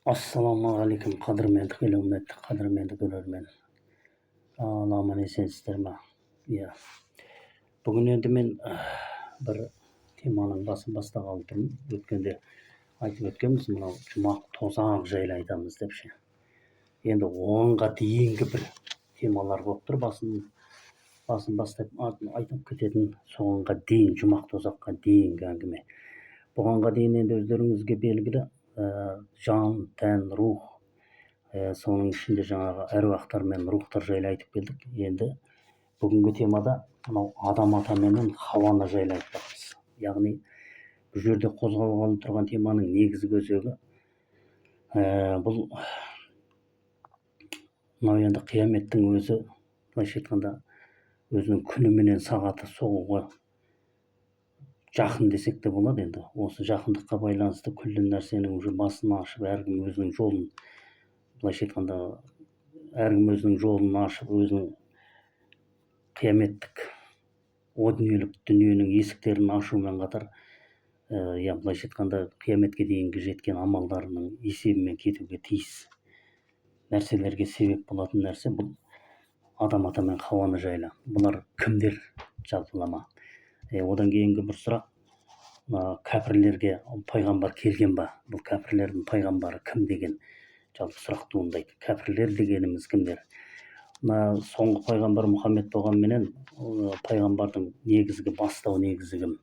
Ассалаумағалейкум, қадірменді келеумет, қадірменді көрермен. Аман есенсіздер ма? Иә. Бүгін енді мен бір теманың басын бастағалы тұрмын. Өткенде айтып өткенбіз, мынау жұмақ тозақ жайлы айтамыз деп ше. Енді 10-ға дейінгі бір темалар болып тұр. Басын бастап айтып кететін соңға дейін, жұмақ тозаққа дейінгі әңгіме. Бұғанға дейін енді өздеріңізге белгілі жан, тән, рух, соның ішінде жаңағы әруақтар мен рухтар жайлы айтып келдік. Енді бүгінгі темада мынау адам ата менен Хауа жайлы айтпақпыз. Яғни бұл жерде қозғалғалы тұрған теманың негізгі өзегі бұл мынау енді қияметтің өзі, былайша айтқанда өзінің күні менен сағаты соғуға жақын десек те болады. Енді осы жақындыққа байланысты күллі нәрсенің уже басын ашып, әркім өзінің жолын, былайша айтқанда әркім өзінің жолын ашып, өзінің қияметтік о дүниенің есіктерін ашумен қатар былайша айтқанда қияметке дейінгі жеткен амалдарының есебімен кетуге тиіс нәрселерге себеп болатын нәрсе бұл адам ата мен Хауа жайлы. Бұлар кімдер жалпылама? Одан кейінгі бір сұрақ, кәпірлерге пайғамбар келген ба? Бұл кәпірлердің пайғамбары кім деген жалпы сұрақ туындайды. Кәпірлер дегеніміз кімдер? Соңғы пайғамбар Мұхаммед болғанменен пайғамбардың негізгі бастау негізі кім?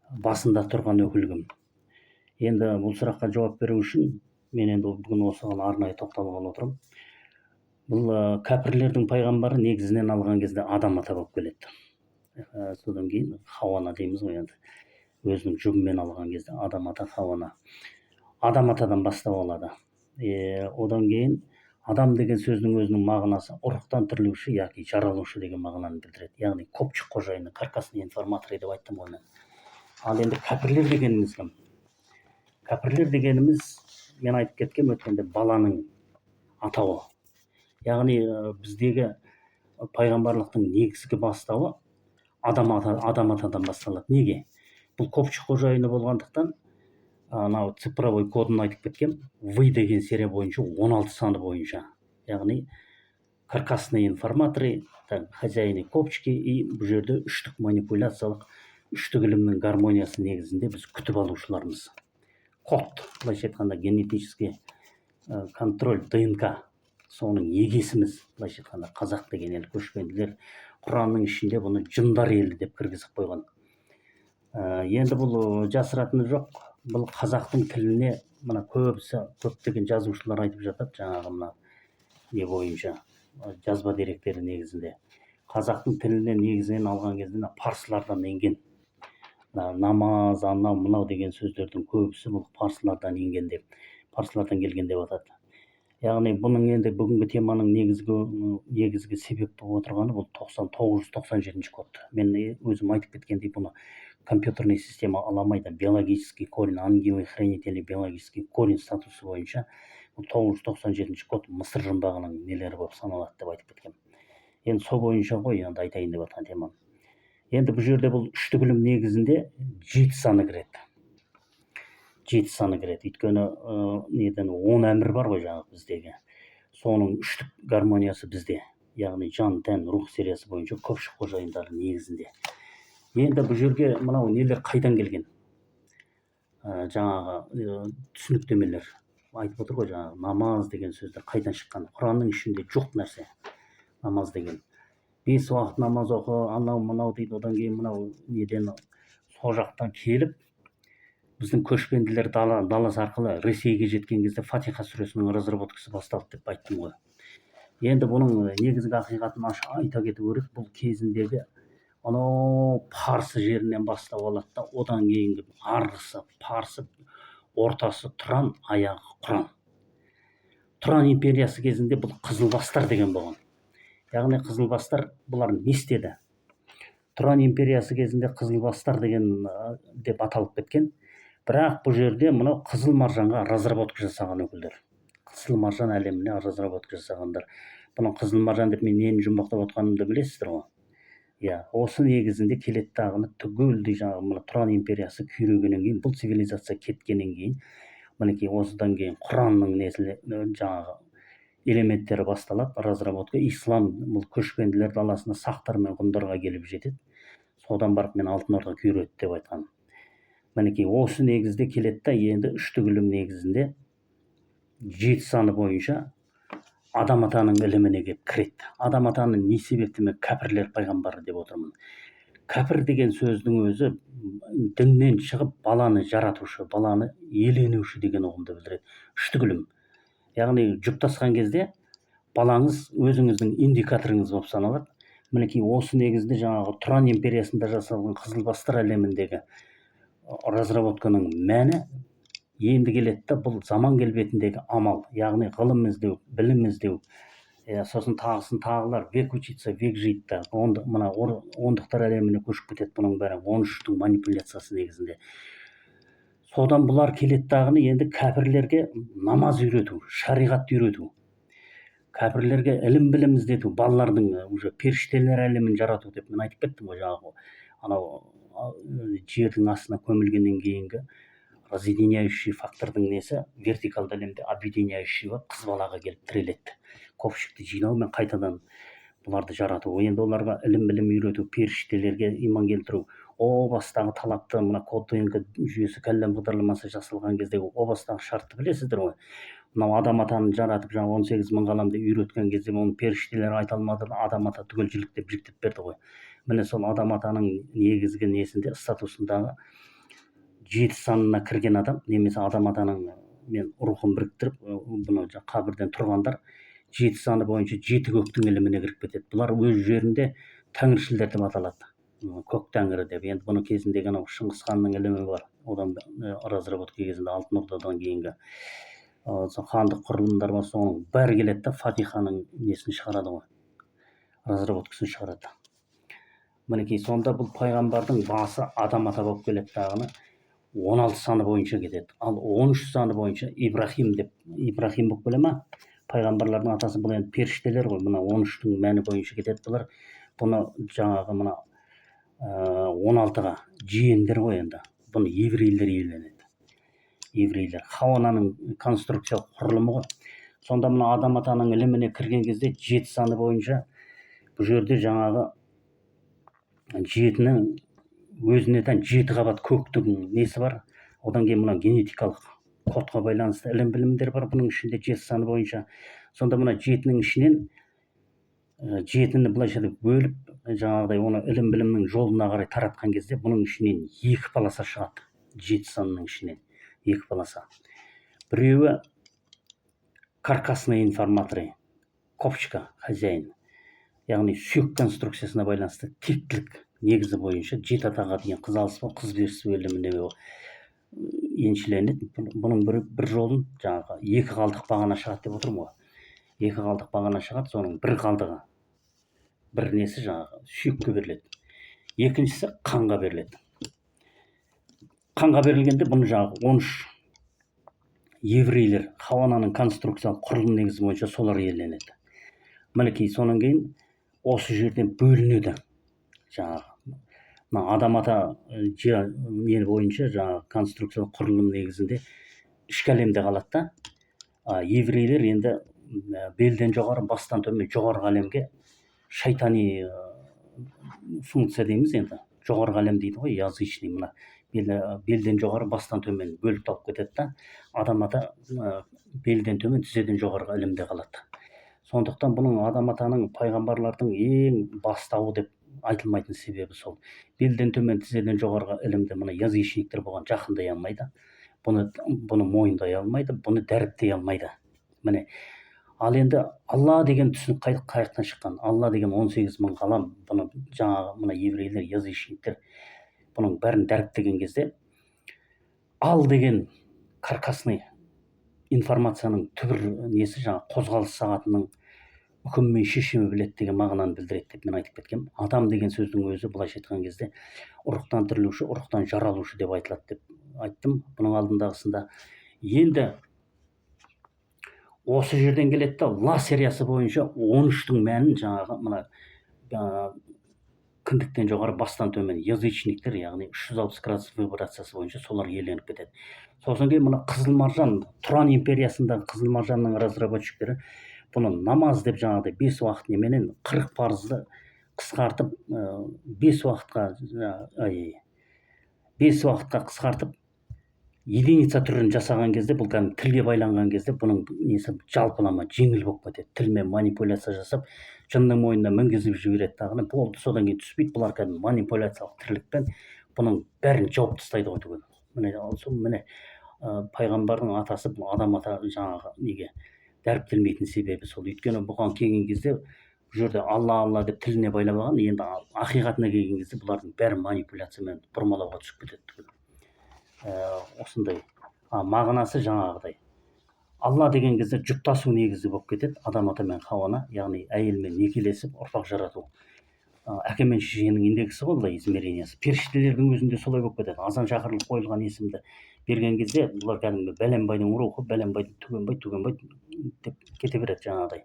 Басында тұрған өкіл кім? Енді бұл сұраққа жауап беру үшін мен енді бүгін осыған арнайы тоқталғалы отырмын. Бұл кәпірлердің пайғамбары негізінен алған кезде адам ата болып келеді. Содан кейін Хауа дейміз ғой, енді өзінің жүгімен алған кезде адам ата Хауа. Адам атадан бастау алады. Одан кейін адам деген сөздің өзінің мағынасы ұрықтан түрлеуші яки жаралушы деген мағынаны білдіреді. Яғни көпшік қожайыны, каркасный информатор деп айттым ғой мен. Ал енді кәпірлер дегеніміз кім? Кәпірлер дегеніміз мен айтып кеткен өткенде баланың атауы. Яғни біздегі пайғамбарлықтың негізгі бастауы адам атадан басталады. Неге? Бұл көпшік қожайыны болғандықтан анау цифровой кодын айтып кеткен, вы деген серия бойынша 16 саны бойынша. Яғни каркасные информаторы, хозяины копчики, и бұл жерде үштік манипуляциялық, үштік ілімнің гармониясы негізінде біз күтіп алушылармыз. Код, былайша айтқанда генетический контроль, ДНК, соның егесіміз, былайша айтқанда қазақ деген ел, көшпенділер. Құранның ішінде бұны жындар елі деп кіргізіп қойған. Енді бұл жасыратыны жоқ. Бұл қазақтың тіліне мына көптеген жазушылар айтып жатады, жаңағы мына не бойынша жазба деректері негізінде. Қазақтың тіліне негізінен алған кезде парсылардан енген. Намаз, анау, мынау деген сөздердің көбісі бұл парсылардан енген деп, парсылардан келген деп атады. Яғни бұның енді бүгінгі теманың негізгі себеп болып отырғаны бұл 997 код. Мен өзім айтып кеткендей, бұны компьютерный система аламайды. Биологический корень, ангелы хранители биологический корень статусы бойынша бұл 997 код Мысыр жұмбағының нелері болып саналады деп айтып кеткен. Енді сол бойынша ғой енді айтайын деп жатқан темам. Енді бұл жерде бұл үштік ілім негізінде 7 саны кіреді. 7 саны кіреді. Өйткені 10 әмір бар ғой жаңағы біздегі. Соның үштік гармониясы бізде. Яғни жан, тән, рух сериясы бойынша көпшік қожайындары негізінде. Енді бұл жерге мынау нелер қайдан келген? Жаңағы түсініктемелер айтып отыр ғой, жаңағы намаз деген сөздер қайдан шыққан? Құранның ішінде жоқ нәрсе. Намаз деген 5 уақыт намаз оқы, анау мынау дейді. Одан кейін мынау неден сол жақтан келіп біздің көшпенділер даласы арқылы Ресейге жеткен кезде Фатиха сүресінің разработкасы басталды деп айттым ғой. Енді бұның негізгі ақиқатын айта кету керек. Бұл кезіндегі анау Парсы жерінен бастап алады да, одан кейінгі арғысы, Парсы, ортасы Тұран, аяғы Құран. Тұран империясы кезінде бұл Қызылбастар деген болған. Яғни Қызылбастар бұлар не істеді? Тұран империясы кезінде Қызылбастар деген деп аталып кеткен. Бірақ бұл жерде мынау қызыл маржанға разработка жасаған өкілдер. Қызыл маржан әлеміне разработка жасағандар. Бұның қызыл маржан деп мен нені жұмбақтап отқанымды білесіздер ғой. Осы негізінде келеді дағыны түгелдей жаңағы мына Тұран империясы күйрегеннен кейін, бұл цивилизация кеткеннен кейін мінекей осыдан кейін құранның жаңағы элементтері басталады, разработка. Ислам бұл көшпенділер даласына сақтар мен ғұндарға келіп жетеді. Содан барып мен алтын орда күйреді деп айтқан. Мінекей осы негізде келеді да, енді үштігілім негізінде 7 саны бойынша адам атаның іліміне келіп кіреді. Адам атаны не себепті мен кәпірлер пайғамбары деп отырмын. Кәпір деген сөздің өзі діннен шығып баланы жаратушы, баланы иеленуші деген ұғымды білдіреді. Үштігілім. Яғни жұптасқан кезде балаңыз өзіңіздің индикаторыңыз болып саналады. Мінекей осы негізде жаңағы Тұран империясында жасалған Қызылбастар әлеміндегі разработканың мәні енді келеді да, бұл заман келбетіндегі амал, яғни ғылым іздеу, білім іздеу, сосын тағысын тағылар, век учиться, век жить та, мына ондықтар әлеміне көшіп кетеді, бұның бәрі 13-тің манипуляциясы негізінде. Содан бұлар келеді дағыны енді кәпірлерге намаз үйрету, шариғатты үйрету, кәпірлерге ілім білім іздету, балалардың уже періштелер әлемін жарату деп мен айтып кеттім ғой, жаңағы анау жердің астына көмілгеннен кейінгі разъединяющий фактордың несі вертикалды әлемде объединяющий болып қыз балаға келіп тіреледі. Көпшікті жинау мен қайтадан бұларды жарату. Енді оларға ілім білім үйрету, періштелерге иман келтіру. О бастағы талапты, мына код ДНК жүйесі кәлләм бағдарламасы жасалған кездегі о бастағы шартты білесіздер ғой. Мынау адам атаны жаратып, жаңа 18 мың ғаламды үйреткен кезде оны періштелер айта алмады, адам ата түгел жіліктеп берді ғой. Міне сол адам атаның негізгі несінде, статусындағы 7 санына кірген адам, немесе адам атаның мен рухын біріктіріп, бұны қабірден тұрғандар 7 саны бойынша 7 көктің іліміне кіріп кетеді. Бұлар өз жерінде тәңіршілдер деп аталады. Көк тәңірі деп. Енді бұны кезіндегі анау Шыңғыс ханның ілімі бар. Одан разработка кезінде алтын ордадан кейінгі хандық құрылымдар бар, соның бәрі келеді да, Фатиханың несін шығарады ғой. Разработкасын шығарады. Мінекей сонда бұл пайғамбардың басы адам ата болып келеді дағыны 16 саны бойынша кетеді. Ал 13 саны бойынша Ибрахим болып келе ма? Пайғамбарлардың атасы бұл енді періштелер ғой. Мына 13-тің мәні бойынша кетеді бұлар. Бұны жаңағы мына 16-ға жиендер ғой енді. Бұны еврейлер иеленеді. Еврейлер. Хауананың конструкциялық құрылымы ғой. Сонда мына адам атаның іліміне кірген кезде 7 саны бойынша бұл жерде жаңағы 7-ні өзіне тән 7 қабат көктің несі бар. Одан кейін мына генетикалық кодқа байланысты ілім білімдер бар бұның ішінде 7 саны бойынша. Сонда мына 7-нің ішінен 7-ні былайша деп бөліп, жаңағыдай оны ілім білімнің жолына қарай таратқан кезде бұның ішінен 2 полоса шығады. 7 санының ішінен 2 полоса. Біреуі каркасные информаторы, копчика, хозяин. Яғни сүйек конструкциясына байланысты тектілік негізі бойынша 7 атаға дейін қыз алыспау, қыз беріспеу іліміне еншіленеді. Бұның бір жолын жаңағы 2 қалдық бағана шығады деп отырмын ғой. 2 қалдық бағана шығады, соның бір қалдығы, бір несі жаңағы сүйекке беріледі. Екіншісі қанға беріледі. Қанға берілгенде бұны жаңағы 13 еврейлер, Хауананың конструкциялық құрылым негізі бойынша солар иеленеді. Мінекей сонан кейін осы жерден бөлінеді. Жаңағы адам ата не бойынша жаңағы конструкциялық құрылым негізінде ішкі әлемде қалады да. Еврейлер енді белден жоғары, бастан төмен жоғарғы әлемге шайтани функция дейміз енді. Жоғарғы әлем дейді ғой, язычный, мына белден жоғары, бастан төмен бөліп тауып кетеді да. Адам ата белден төмен, тізеден жоғарғы ілімде қалады. Сондықтан бұның адам атаның пайғамбарлардың ең бастауы деп айтылмайтын себебі сол. Белден төмен, тізеден жоғарғы ілімді мына язычниктер болған жақындай алмайды. Бұны мойындай алмайды, бұны дәріптей алмайды. Міне. Ал енді Алла деген түсінік қайықтан шыққан. Алла деген 18 мың ғалам, бұны жаңағы мына еврейлер, язычниктер бұның бәрін дәріптеген кезде ал деген каркасный информацияның түбір несі жаңағы қозғалыс сағатының үкіммен шешімі біледі деген мағынаны білдіреді деп мен айтып кеткем. Адам деген сөздің өзі былайша айтқан кезде ұрықтан тірілуші, ұрықтан жаралушы деп айтылады деп айттым. Бұның алдындағысында енді осы жерден келеді да, ла сериясы бойынша 13-тің мәнін жаңағы мына кіндіктен жоғары бастан төмен язычниктер, яғни 360 градус вибрациясы бойынша солар иеленіп кетеді. Сосын кейін мына қызыл маржан, Тұран империясындағы қызыл маржанның разработчиктері бұны намаз деп жаңағыдай 5 уақыт неменен 40 парызды қысқартып 5 уақытқа қысқартып единица түрін жасаған кезде, бұл кәдімгі тілге байланған кезде бұның несі жалпылама жеңіл болып кетеді. Тілмен манипуляция жасап, жынның мойнына мінгізіп жібереді тағыны. Болды, содан кейін түспейді. Бұлар кәдімгі манипуляциялық тірлікпен бұның бәрін жауып тастайды ғой түгел. Міне пайғамбардың атасы бұл адам ата жаңағы неге дәріптелмейтін себебі сол. Өйткені бұған келген кезде бұл жерде алла деп тіліне байлап алған, енді ақиқатына келген кезде бұлардың бәрі манипуляциямен бұрмалауға түсіп кетеді түгел. Осындай мағынасы жаңағыдай. Алла деген кезде жұптасу негізі болып кетеді адам ата мен хауана, яғни әйелмен некелесіп ұрпақ жарату. Әке мен шешенің индексі ғой, бұлай измерениясы. Періштелердің өзінде солай болып кетеді. Азан шақырылып қойылған есімді берген кезде бұлар кәдімгі бәленбайдың рухы, бәленбайдың түгенбай деп кете береді жаңағыдай.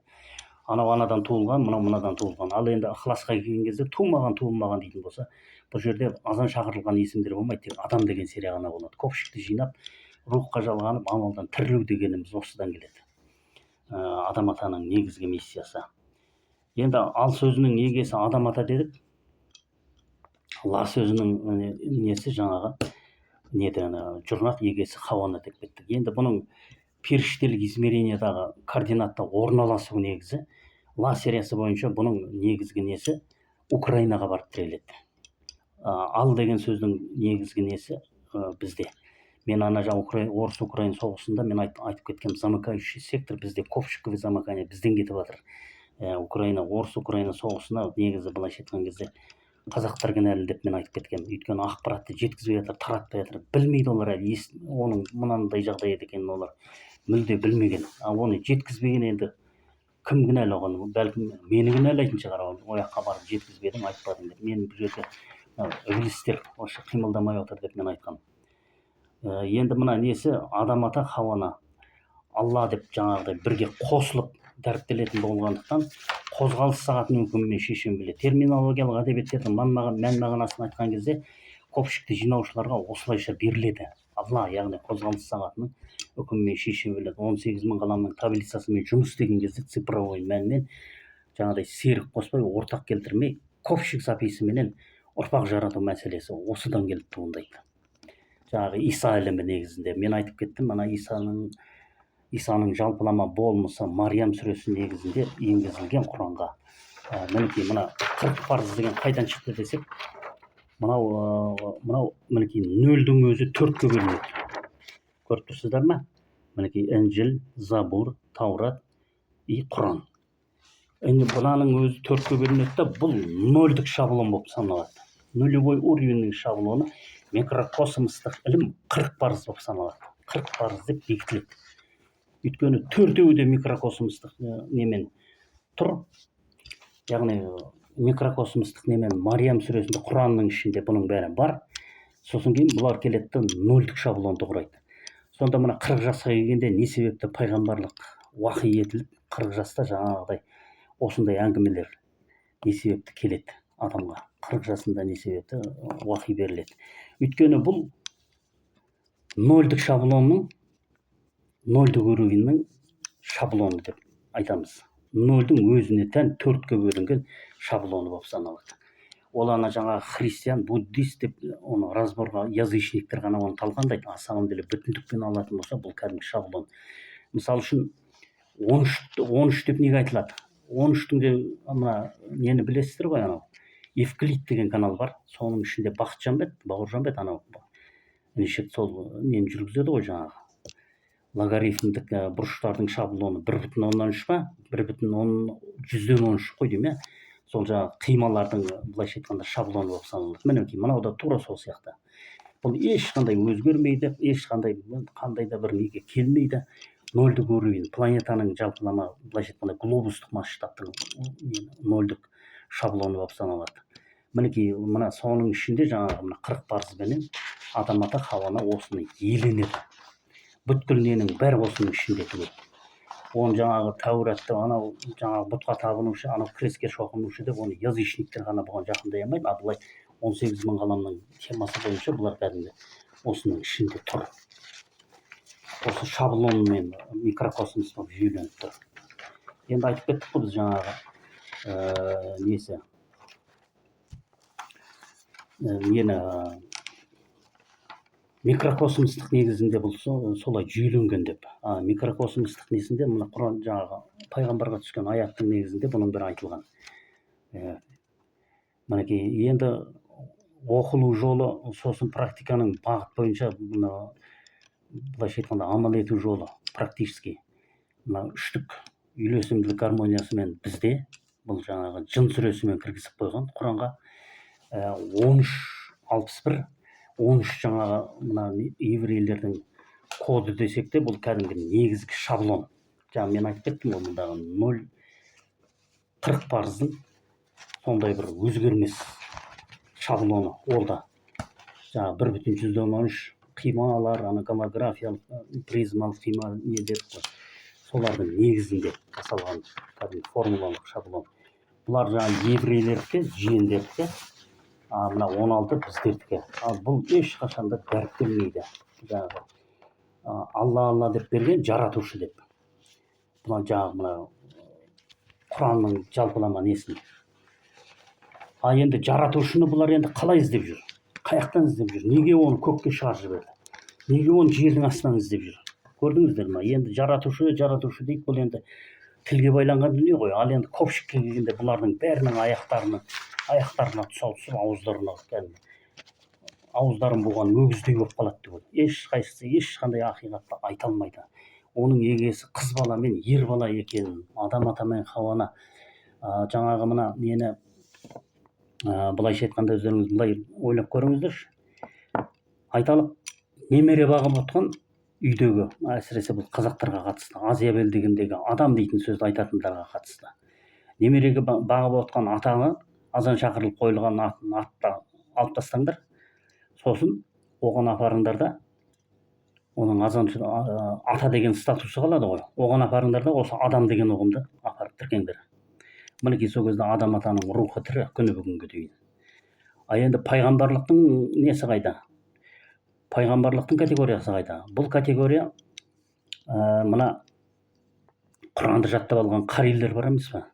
Анау анадан туылған, мынадан туылған. Ал енді ықыласқа келген кезде туылмаған дейтін болса, бұл жерде азан шақырылған есімдер болмайды, тек адам деген серия ғана болады. Көпшікті жинап, рухқа жалғанып, амалдан тірілу дегеніміз осыдан келеді. Адам атаның негізгі миссиясы. Енді ал сөзінің егесі адам ата дедік. Ла сөзінің несі жаңағы жұрнақ егесі хауана деп кеттік. Енді бұның періштелік измерениядағы координатта орналасу негізі ла сериясы бойынша бұның негізгі несі Украинаға барып тіреледі. Ал деген сөздің негізгі несі бізде. Мен орыс-украин соғысында мен айтып кеткем, замыкающий сектор бізде ковшиковый замыкание бізден кетіп жатыр. Орыс-украина соғысына негізі былайша айтқан кезде қазақтар кінәлі деп мен айтып кеткем. Өйткені ақпаратты жеткізбей жатыр, таратпай жатыр. Білмейді олар әлі, оның мынандай жағдай екенін олар мүлде білмеген. Оны жеткізбеген енді кім кінәлі оған? Бәлкім мені кінәлайтын шығар, ояққа барып жеткізбедім, айтпадым деп. Мен бұл жерде ібілістер осы қимылдамай отыр деп мен айтқам. Енді мына несі адам ата хауана алла деп жаңағыдай бірге қосылып дәріптелетін болғандықтан қозғалыс сағатының үкімімен шешен біледі. Терминологиялық әдебиеттердің мән мағынасын айтқан кезде көпшікті жинаушыларға осылайша беріледі. Алла, яғни қозғалыс сағатының үкімімен шешен біледі. 18.000 қаламның таблицасымен жұмыс істеген кезде цифровой мәнмен жаңағыдай серік қоспай, ортақ келтірмей, көпшік записыменен ұрпақ жарату мәселесі осыдан келіп туындайды. Жаңағы Иса ілімі негізінде мен айтып кеттім, ана Исаның жалпылама болмысы Мариям сүресі негізінде енгізілген Құранға. Мінекей мына 40 парыз деген қайдан шықты десек, мынау мінекей нөлдің өзі 4-ке бөлінеді. Көріп тұрсыздар ма? Мінекей Інжіл, Забур, Таурат и Құран. Енді бұнаның өзі 4-ке бөлінеді да, бұл нөлдік шаблон болып саналады. Нулевой уровеньнің шаблоны микрокосмостық ілім 40 парыз болып саналады. 40 парыз деп бекітіледі. Өйткені 4-еуі де микрокосмостық немен тұр. Яғни микрокосмостық немен Мариям сүресінде Құранның ішінде бұның бәрі бар. Сосын кейін бұлар келеді нөлдік шаблонды құрайды. Сонда мына 40 жасқа келгенде не себепті пайғамбарлық уахи етіліп, 40 жаста жаңағыдай осындай әңгімелер не себепті келеді адамға. 40 жасында не себепті уахи беріледі. Өйткені бұл нөлдік шаблонның, нөлдік уровеньнің шаблоны деп айтамыз. Нөлдің өзіне тән 4-ке бөлінген шаблоны болып саналады. Ол ана жаңағы христиан, буддист деп оны разборға язычниктер ғана оны талқандайды. На самом деле бүтіндікпен алатын болса, бұл кәдімгі шаблон. Мысалы үшін 13 деп неге айтылады? 13-тің де мына нені білесіздер ғой, анау Евклид деген канал бар. Соның ішінде Бауыржан бет анау неше сол нені жүргізеді ғой жаңағы. Логарифмдік бұрыштардың шаблоны 1,13 па? 1,13 қой деймін. Сол жаңағы қималардың былайша айтқанда шаблоны болып саналады. Мінекей мынау да тура сол сияқты. Бұл ешқандай өзгермейді, ешқандай қандай да бір неге келмейді. Нөлдік уровень планетаның жалпылама былайша айтқанда глобустық масштабтың нөлдік шаблоны болып саналады. Мінекей мына соның ішінде жаңағы 40 парызбенен адам ата хауана осыны иеленеді. Бүткіл ненің бәрі осының ішінде түгел. оны жаңағы тәуратты анау жаңағы бұтқа табынушы анау креске шоқынушы деп оны язычниктер ғана бұған жақындай алмайды, ал былай 18.000 ғаламның темасы бойынша бұлар кәдімгі осының ішінде тұр, осы шаблонмен микрокосмос болып жүйеленіп тұр. Енді айтып кеттік қой біз жаңағы несі нені микрокосмостық негізінде бұл солай жүйеленген деп. Микрокосмостық несінде мына Құран жаңағы пайғамбарға түскен аяттың негізінде бұның бәрі айтылған. Мінекей енді оқылу жолы, сосын практиканың бағыт бойынша мына былайша айтқанда амал ету жолы практически мына үштік үйлесімділік гармониясымен бізде бұл жаңағы жын сүресімен кіргізіп қойған Құранға 1361 13 жаңағы мына еврейлердің коды десек те бұл кәдімгі негізгі шаблон. Жаңа мен айтып кеттім ғой, мұндағы 0-40 парыздың сондай бір өзгермес шаблоны олда. Жаңа 1,13 қималар, голографиялық, призмалық қима не деп қой. Солардың негізінде жасалған кәдімгі формулалық шаблон. Бұлар жаңа еврейлердікі, жиендердікі, мына 16 біздердікі. Ал бұл ешқашанда дәріптелмейді. Жаңағы Алла деп берген жаратушы деп. Бұлар жаңағы мына Құранның жалпылама несін. Енді жаратушыны бұлар енді қалай іздеп жүр? Қаяқтан іздеп жүр? Неге оны көкке шығарып жіберді? Неге оны жердің астынан іздеп жүр? Көрдіңіздер ме? Енді жаратушы дейді, бұл енді тілге байланған дүние ғой. Ал енді көпшікке келгенде бұлардың бәрінің аяқтарына тұсау түсіп, ауыздарын буған өгіздей болып қалады деп ойлайды. Ешқайсысы ешқандай ақиқатты айта алмайды. Оның егесі қыз бала мен ер бала екенін, адам ата мен Хауаны жаңағы мына нені былайша айтқанда өздеріңіз былай ойлап көріңіздерші. Айталық немере бағып отқан үйдегі, әсіресе бұл қазақтарға қатысты, Азия белдігіндегі адам дейтін сөзді айтатындарға қатысты. Немереге бағып отқан атаңы азан шақырылып қойылған атты алып тастаңдар. Сосын оған апарыңдар да, оның ата деген статусы қалады ғой. Оған апарыңдар да осы адам деген ұғымды апарып тіркеңдер. Мінекей сол кезде адам атаның рухы тірі күні бүгінге дейін. Енді пайғамбарлықтың несі қайда? Пайғамбарлықтың категориясы қайда? Бұл категория мына Құранды жаттап алған қарилер бар емес пе?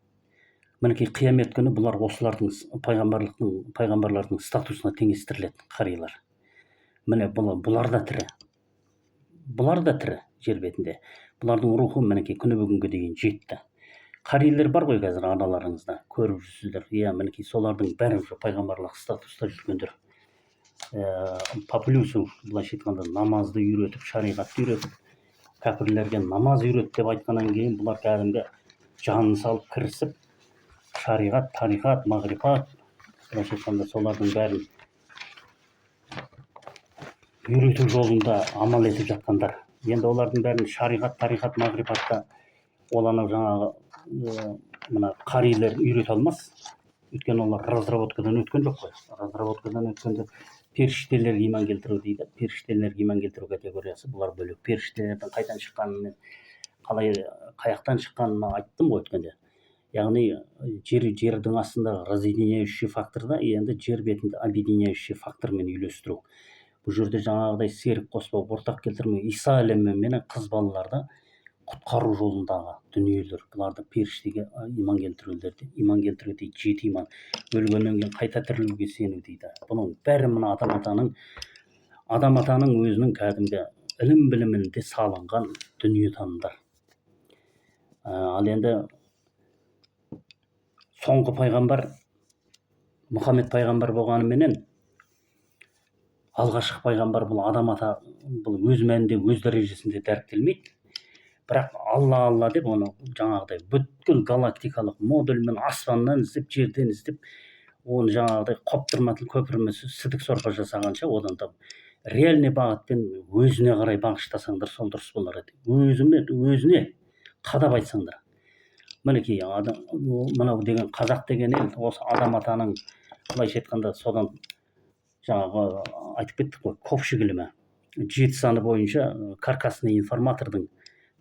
Мінекей қиямет күні бұлар осылардың пайғамбарлардың статусына теңестіріледі, қарилар. Міне бұлар да тірі. Бұлар да тірі жер бетінде. Бұлардың рухы мінекей күні бүгінге дейін жетті. Қарилер бар ғой қазір араларыңызда, көріп жүрсіздер. Мінекей солардың бәрі пайғамбарлық статуста жүргендер. По плюсу былайша айтқанда намазды үйретіп, шариғатты үйретіп, кәпірлерге намаз үйрет деп айтқаннан кейін бұлар кәдімгі жанын салып кірісіп, шариғат, тарихат, мағрифат, былайша айтқанда солардың бәрін үйрету жолында амал етіп жатқандар. Енді олардың бәрін шариғат, тарихат, мағрифатта ол анау жаңағы мына қарилер үйрете алмас. Өйткені олар разработкадан өткен жоқ қой. Разработкадан өткенде періштелер иман келтіру дейді. Періштелер иман келтіру категориясы бұлар бөлек. Періштелердің қайдан шыққанын, қаяқтан шыққанын айттым ғой өткенде. Яғни жердің астында разъединяющий факторда, енді жер бетінде объединяющий фактормен үйлестіру. Бұл жерде жаңағыдай серік қоспау, ортақ келтірмей, Иса әлемі менен қыз балаларды құтқару жолындағы дүниелер. Бұларды періштеге иман келтіру дейді, жеті иман. Өлгеннен кейін қайта тірілуге сену дейді. Бұның бәрі мына адам атаның өзінің кәдімгі ілім білімінде салынған дүниетанымдар. Ал енді соңғы пайғамбар Мұхаммед пайғамбар болғанымен алғашқы пайғамбар бұл адам ата, бұл өз мәнінде, өз дәрежесінде дәріптелмейді. Бірақ Алла деп оны жаңағыдай бүткіл галактикалық модульмен аспаннан іздеп, жерден іздеп, оны жаңағыдай қоптырматыл көпірмесі сідік сорпа жасағанша, одан да реальный бағытпен өзіне қарай бағыштасаңдар, сол дұрыс болар еді. Өзіне қадап айтсаңдар. Мінекей мынау деген қазақ деген ел, осы адам атаның былайша айтқанда содан жаңағы айтып кеттік қой, көпшік ілімі 7 саны бойынша каркасный информатордың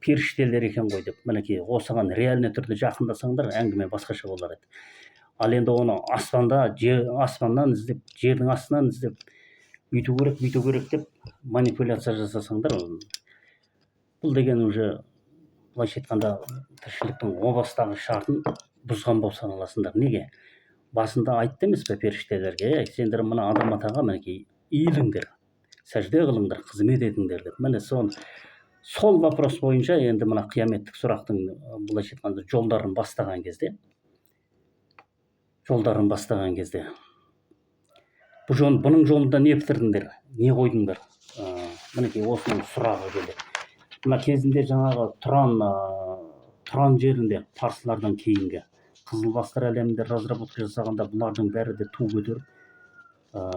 періштелер екен ғой деп. Мінекей осыған реальный түрде жақындасаңдар әңгіме басқаша болар еді. Ал енді оны аспаннан іздеп, жердің астынан іздеп, бүйту керек деп манипуляция жасасаңдар, бұл деген уже былайша айтқанда тіршіліктің о бастағы шартын бұзған болып саналасыңдар. Неге? Басында айтты емес пе періштелерге, сендер мына адам атаға мінекей иіліңдер, сәжде қылыңдар, қызмет етіңдер деп. Міне сол вопрос бойынша енді мына қияметтік сұрақтың былайша айтқанда жолдарын бастаған кезде бұның жолында не бітірдіңдер, не қойдыңдар? Мінекей осының сұрағы келді. Мына кезінде жаңағы Тұран жерінде парсылардан кейінгі қызылбастар әлемінде разработка жасағанда бұлардың бәрі де ту көтеріп,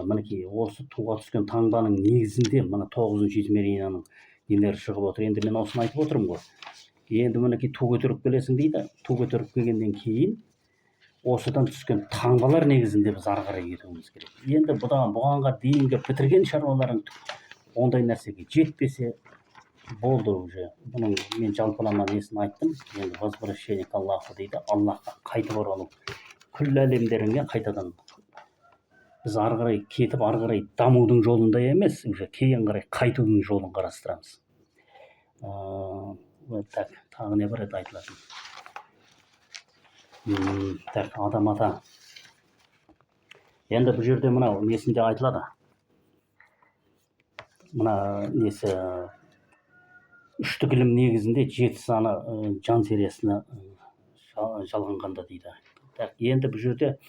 мінекей осы туға түскен таңбаның негізінде мына 9-шы измеренияның нелері шығып отыр. Енді мен осыны айтып отырмын ғой. Енді мінекей ту көтеріп келесің дейді. Ту көтеріп келгеннен кейін осыдан түскен таңбалар негізінде біз ары қарай кетуіміз керек. Енді бұғанға дейінгі бітірген шаруаларың ондай нәрсеге жетпесе болды уже. Бұның мен жалпылама несін айттым. Енді возвращение к Аллаху дейді. Аллахқа қайтып оралу. Күллі әлемдеріңе қайтадан біз ары қарай кетіп, ары қарай дамудың жолында емес, уже кейін қарай қайтудың жолын қарастырамыз. Так, тағы не бар еді айтылатын? Так, адам ата. Енді бұл жерде мынау несінде айтылады. Мына несі үштік ілім негізінде 7 саны жан сериясына жалғанғанда дейді. Так, енді бұл жерде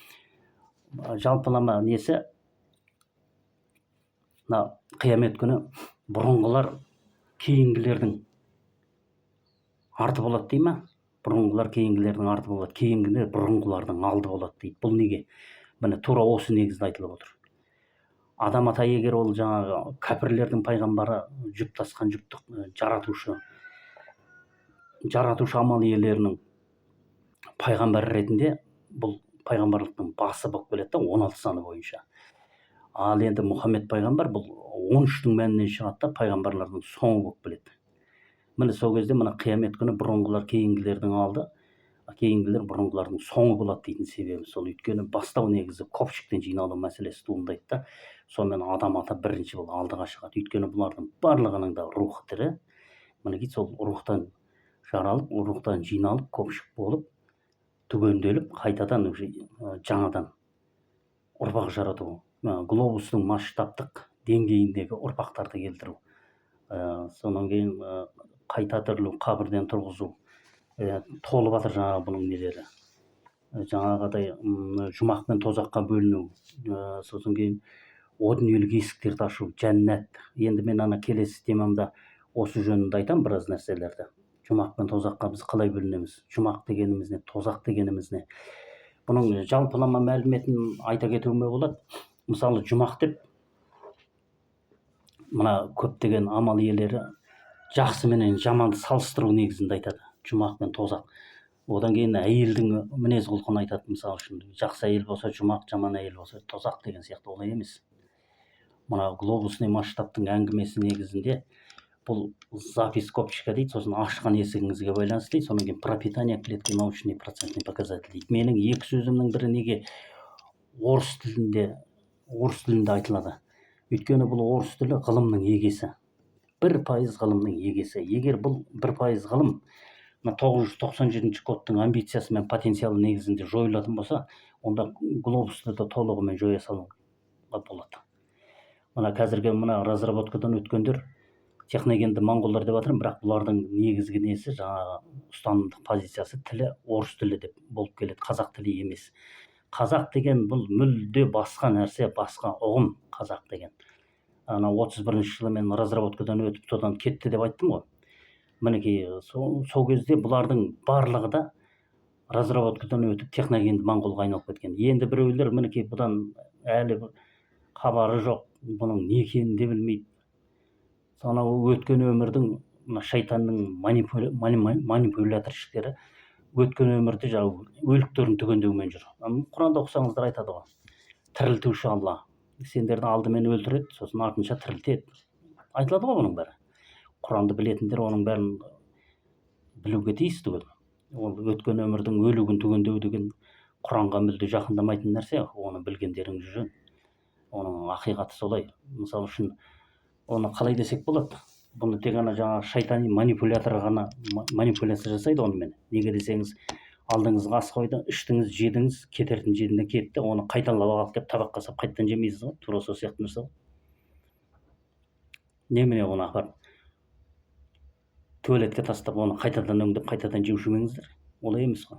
жалпылама несі, мына қиямет күні бұрынғылар кейінгілердің арты болады дей ма? Бұрынғылар кейінгілердің арты болады, кейінгілер бұрынғылардың алды болады дейді. Бұл неге? Міне тура осы негізде айтылып отыр. Адам ата егер ол жаңағы кәпірлердің пайғамбары, жұптасқан жұптық жаратушы амал иелерінің пайғамбары ретінде бұл пайғамбарлықтың басы болып келеді, 16 саны бойынша. Ал енді Мұхаммед пайғамбар бұл 13-тің мәнінен шығады, пайғамбарлардың соңы болып келеді. Міне сол кезде мына қиямет күні бұрынғылар кейінгілердің алды, кейінгілер бұрынғылардың соңы болады дейтін себебі сол. Өйткені бастау негізі көпшіктен жиналу мәселесі туындайды да, сонымен адам ата бірінші бұл алдыға шығады. Өйткені бұлардың барлығының да рухы тірі. Мінекей сол рухтан жаралып, рухтан жиналып, көпшік болып, түгенделіп, қайтадан жаңадан ұрпақ жарату, глобустың масштабтық деңгейіндегі ұрпақтарды келтіру, сонан кейін қайта тірілу, қабірден тұрғызу, толып жатыр жаңағы бұның нелері. Жаңағыдай жұмақ пен тозаққа бөліну, сосын кейін о дүниелік есіктерді ашу, жәннат. Енді мен ана келесі темамда осы жөнінде айтам біраз нәрселерді. Жұмақ пен тозаққа біз қалай бөлінеміз? Жұмақ дегеніміз не, тозақ дегеніміз не? Бұның жалпылама мәліметін айта кетуіме болады. Мысалы, жұмақ деп мына көптеген амал иелері жақсы менен жаманды салыстыру негізінде айтады. Жұмақ пен тозақ. Одан кейін әйелдің мінез құлқын айтады. Мысалы үшін жақсы әйел болса жұмақ, жаман әйел болса тозақ деген сияқты. Олай емес. Мына глобусный масштабтың әңгімесі негізінде бұл запись копчика дейді, сосын ашқан есігіңізге байланысты дейді, сонан кейін пропитание клетки научный процентный показатель дейді. Менің екі сөзімнің бірі неге орыс тілінде айтылады? Өйткені бұл орыс тілі ғылымның егесі. 1% ғылымның егесі. Егер бұл 1% ғылым 997 кодтың амбициясы мен потенциалы негізінде жойылатын болса, онда глобусты да толығымен жоя салуға болады. Мына қазіргі разработкадан өткендер техногенді монғолдар деп жатырмын, бірақ бұлардың негізгі несі жаңағы ұстанымдық позициясы тілі орыс тілі деп болып келеді, қазақ тілі емес. Қазақ деген бұл мүлде басқа нәрсе, басқа ұғым қазақ деген. 31-ші жылы мен разработкадан өтіп, содан кетті деп айттым ғой. Мінекей сол кезде бұлардың барлығы да разработкадан өтіп техногенді монғолға айналып кеткен. Енді біреулер мінекей бұдан әлі хабары жоқ, бұның не екенін де білмейді. Санау өткен өмірдің шайтанның манипуляторщиктері өткен өмірді өліктерін түгендеумен жүр. Құранда оқысаңыздар айтады ғой. Тірілтуші Алла. Сендерді алдымен өлтіреді, сосын артынша тірілтеді. Айтылады ғой бұның бәрі. Құранды білетіндер оның бәрін білуге тиіс түгел. Ол өткен өмірдің өлігін түгендеу деген Құранға мүлде жақындамайтын нәрсе. Оны білгендеріңіз жөн. Оның ақиқаты солай. Мысалы үшін оны қалай десек болады? Бұны тек ғана жаңағы шайтани манипулятор ғана манипуляция жасайды онымен. Неге десеңіз, алдыңызға ас қойды, іштіңіз, жедіңіз, кетердің жеріне кетті, оны қайталап алып деп табаққа салып қайтадан жемейсіз ғой. Тура сол сияқты нәрсе ғой. Немене оны апарып туалетке тастап, оны қайтадан өңдеп, қайтадан жеуші ме едіңіздер? Олай емес қой.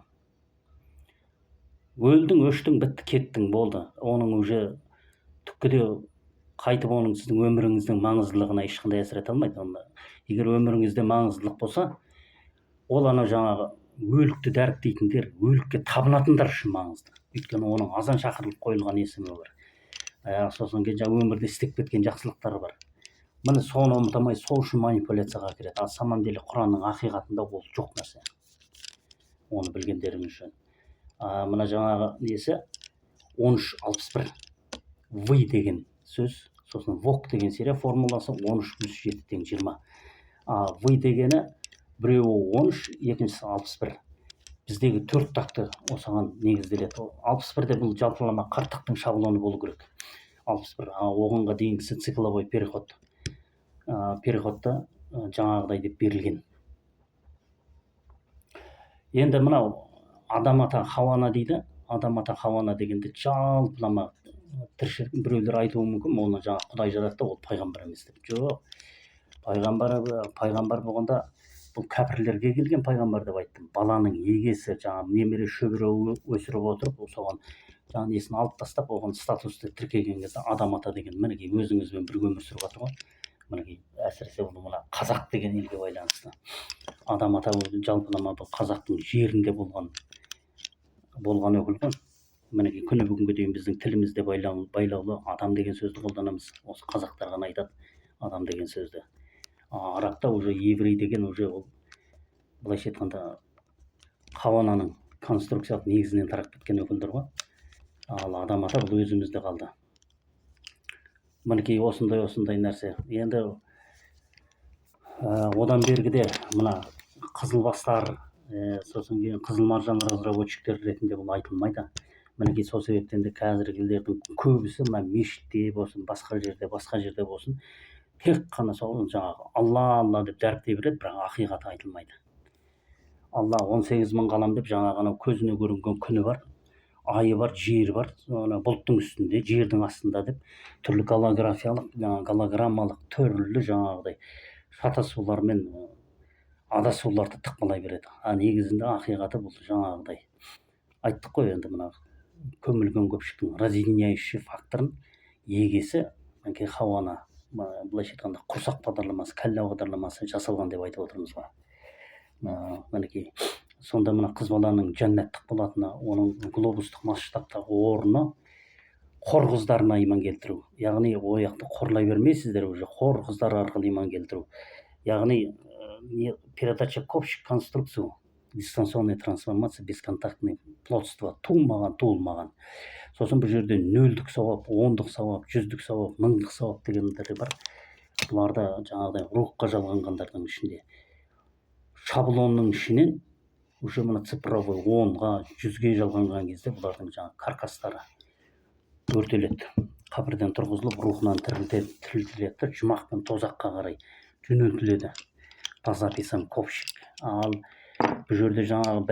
Өлдің, өштің, бітті, кеттің, болды. Оның уже түкке де қайтып оның сіздің өміріңіздің маңыздылығына ешқандай әсер ете алмайды. Егер өміріңізде маңыздылық болса, ол анау жаңағы өлікті дәріптейтіндер, өлікке табынатындар үшін маңызды. Өйткені оның азан шақырылып қойылған есімі бар. Сосын кейін өмірде істеп кеткен жақсылықтары бар. Міне соны ұмытамай, сол үшін манипуляцияға кіреді. Ал самом деле Құранның ақиқатында ол жоқ нәрсе. Оны білгендеріңіз үшін. Мына жаңағы несі 1361. Вы деген сөз, сосын вок деген серия формуласы 13 плюс 7 тең 20. Вы дегені біреуі 13, екіншісі 61. Біздегі 4 тақты осыған негізделеді. 61-де бұл жалпылама қыртықтың шаблоны болу керек. 61. Оғанға дейінгісі цикловой переход. Переходта жаңағыдай деп берілген. Енді мынау адам ата Хауана дейді. Адам ата Хауана дегенде жалпылама тіршілік, біреулер айтуы мүмкін, оны жаңа Құдай жаратты, ол пайғамбар емес деп. Жоқ. Пайғамбар болғанда бұл кәпірлерге келген пайғамбар деп айттым. Баланың егесі, жаңа немере шөбере өсіріп отырып, соған жаңа несін алып тастап, оған статусты тіркеген кезде адам ата деген, мінекей өзіңізбен бірге өмір сүріп жатыр ғой. Мінекей әсіресе мына қазақ деген елге байланысты. Адам ата жалпылама бұл қазақтың жерінде болған өкіл ғой. Мінекей күні бүгінге дейін біздің тілімізде байлаулы адам деген сөзді қолданамыз. Осы қазақтар ғана айтады адам деген сөзді. Арабта уже еврей деген уже ол былайша айтқанда Хауананың конструкциялық негізінен тарап кеткен өкілдер ғой. Ал адам ата бұл өзімізде қалды. Мінекей осындай нәрсе. Енді одан бергіде мына қызылбастар, сосын кейін қызыл маржан разработчиктер ретінде бұл айтылмайды. Мінекей сол себептен де қазіргілердің көбісі мына мешітте болсын, басқа жерде болсын, тек қана сол жаңағы Алла деп дәріптей береді, бірақ ақиқаты айтылмайды. Алла 18.000 қалам деп жаңағы анау көзіне көрінген күні бар, айы бар, жері бар, бұлттың үстінде, жердің астында деп түрлі голограммалық түрлі жаңағыдай шатасулар мен адасуларды тықпалай береді. Негізінде ақиқаты бұл жаңағыдай. Айттық қой енді мына көмілген көпшіктің разъединяющий факторын егесі Хауана, былайша айтқанда құрсақ бағдарламасы, кәлла бағдарламасы жасалған деп айтып отырмыз ғой. Мінекей сонда мына қыз баланың жәннаттық болатыны, оның глобустық масштабтағы орны хор қыздарына иман келтіру. Яғни ояқты хорлай бермейсіздер, уже хор қыздар арқылы иман келтіру. Яғни передача к общей конструкцию, дистанционная трансформация, бесконтактный плотство, туылмаған. Сосын бұл жерде нөлдік сауап, ондық сауап, жүздік сауап, мыңдық сауап дегендер бар. Бұларда жаңағыдай рухқа жалғанғандардың ішінде. Шаблонның ішінен уже мына цифровой 10-ға, 100-ге жалғанған кезде бұлардың жаңағы каркастары өртеледі. Қабірден тұрғызылып, рухынан тірілтіледі, жұмақ пен тозаққа қарай жөнелтіледі. По записам копшик. Ал бұл жерде жаңағы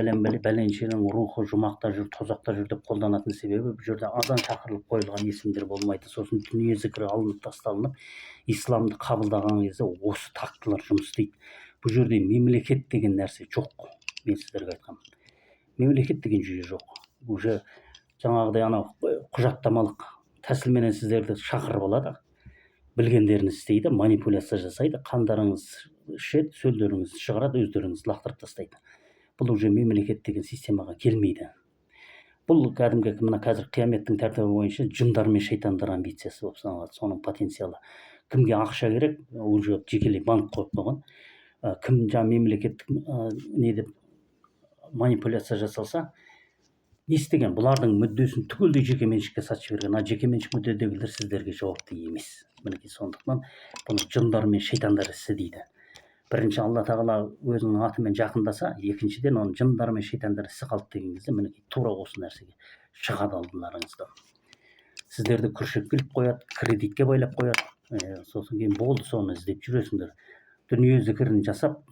бәленшенің рухы жұмақта жүр, тозақта жүр деп қолданатын себебі, бұл жерде азан шақырылып қойылған есімдер болмайды. Сосын дүние зікірі алынып тасталынып, исламды қабылдаған кезде осы тақтылар жұмыс істейді. Бұл жерде мемлекет деген нәрсе жоқ. Мен сіздерге айтқам. Мемлекет деген жүйе жоқ. Уже жаңағыдай анау құжаттамалық тәсілменен сіздерді шақырып алады. Білгендеріңіз істейді, манипуляция жасайды, қандарыңыз ішеді, сөлдеріңіз шығарады, өздеріңіз лақтырып тастайды. Бұл уже мемлекет деген системаға келмейді. Бұл кәдімгі мына қазір қияметтің тәртібі бойынша жындар мен шайтандар амбициясы болып саналады, соның потенциалы. Кімге ақша керек, уже жекелей банк қойып қойған. Кім жаңа мемлекеттік не деп манипуляция жасалса, не істеген? Бұлардың мүддесін түгелдей жекеменшікке сатып жіберген. Жекеменшік мүддедегілер сіздерге жауапты емес. Мінекей сондықтан бұны жындар мен шайтандар ісі дейді. бірінші алла тағала өзінің атымен жақындаса, екіншіден оны жындар мен шайтандар ісі қалды деген кезде мінекей тура осы нәрсеге шығады алдыларыңыздан. Сіздерді күршекке іліп қояды, кредитке байлап қояды, сосын кейін болды соны іздеп жүресіңдер. Дүние зікірін жасап,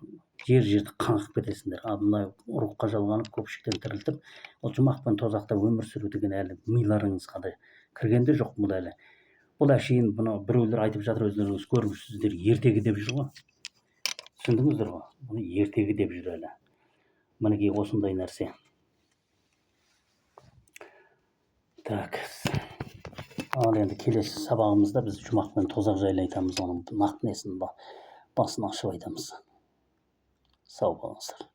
жерді қаңғып кетесіңдер. Мына ұрыққа жалғанып, көпшіктен тірілтіп, ол жұмақ пен тозақта өмір сүру деген әлі миларыңызға да кірген де жоқ бұл әлі. Бұл әшейін бұны біреулер айтып жатыр, өздеріңіз көріп жүрсіздер, ертегі деп жүр ғой. Түсіндіңіздер ғой? Бұны ертегі деп жүр әлі. Мінекей осындай нәрсе. Так. Ал енді келесі сабағымызда біз жұмақ пен тозақ жайлы айтамыз, оның нақты несін басын ашып айтамыз. Сау болыңыздар.